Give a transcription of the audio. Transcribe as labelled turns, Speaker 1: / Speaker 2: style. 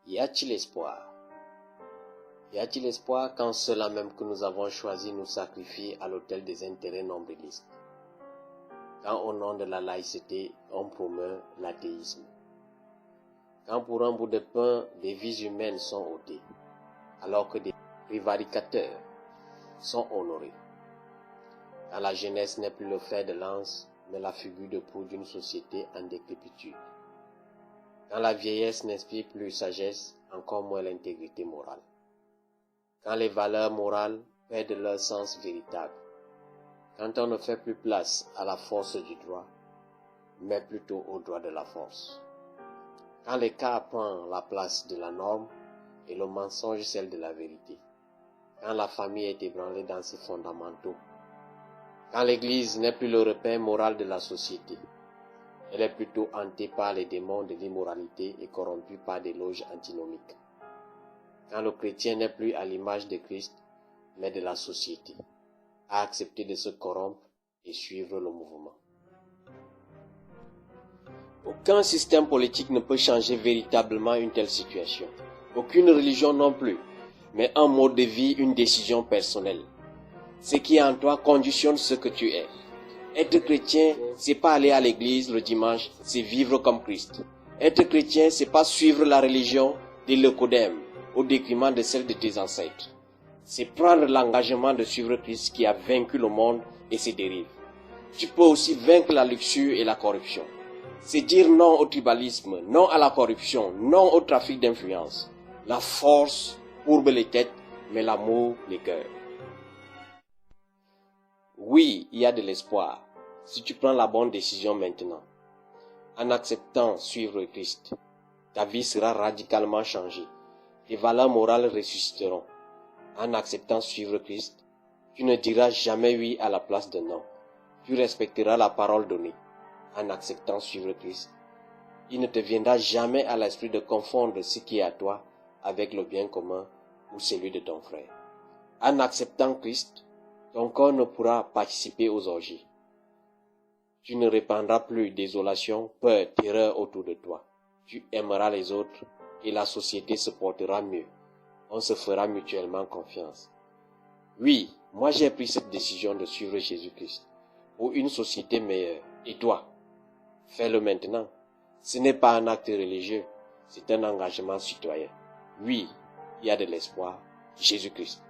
Speaker 1: Y a-t-il espoir? Y a-t-il espoir quand ceux-là même que nous avons choisi nous sacrifient à l'autel des intérêts nombrilistes? Quand au nom de la laïcité, on promeut l'athéisme? Quand pour un bout de pain, des vies humaines sont ôtées, alors que des prévaricateurs sont honorés? Quand la jeunesse n'est plus le fer de lance, mais la figure de proue d'une société en décrépitude? Quand la vieillesse n'inspire plus sagesse, encore moins l'intégrité morale? Quand les valeurs morales perdent leur sens véritable? Quand on ne fait plus place à la force du droit, mais plutôt au droit de la force? Quand l'écart prend la place de la norme et le mensonge celle de la vérité? Quand la famille est ébranlée dans ses fondamentaux? Quand l'Église n'est plus le repère moral de la société, elle est plutôt hantée par les démons de l'immoralité et corrompue par des loges antinomiques? Quand le chrétien n'est plus à l'image de Christ, mais de la société, à accepter de se corrompre et suivre le mouvement? Aucun système politique ne peut changer véritablement une telle situation. Aucune religion non plus, mais un mode de vie, une décision personnelle. Ce qui est en toi conditionne ce que tu es. Être chrétien, c'est pas aller à l'église le dimanche, c'est vivre comme Christ. Être chrétien, c'est pas suivre la religion de l'Ocodème au détriment de celle de tes ancêtres. C'est prendre l'engagement de suivre Christ qui a vaincu le monde et ses dérives. Tu peux aussi vaincre la luxure et la corruption. C'est dire non au tribalisme, non à la corruption, non au trafic d'influence. La force courbe les têtes, mais l'amour les cœurs. Oui, il y a de l'espoir, si tu prends la bonne décision maintenant. En acceptant suivre Christ, ta vie sera radicalement changée. Tes valeurs morales ressusciteront. En acceptant suivre Christ, tu ne diras jamais oui à la place de non. Tu respecteras la parole donnée. En acceptant suivre Christ, il ne te viendra jamais à l'esprit de confondre ce qui est à toi avec le bien commun ou celui de ton frère. En acceptant Christ, ton corps ne pourra participer aux orgies. Tu ne répandras plus désolation, peur, terreur autour de toi. Tu aimeras les autres et la société se portera mieux. On se fera mutuellement confiance. Oui, moi j'ai pris cette décision de suivre Jésus-Christ pour une société meilleure. Et toi? Fais-le maintenant. Ce n'est pas un acte religieux, c'est un engagement citoyen. Oui, il y a de l'espoir. Jésus-Christ.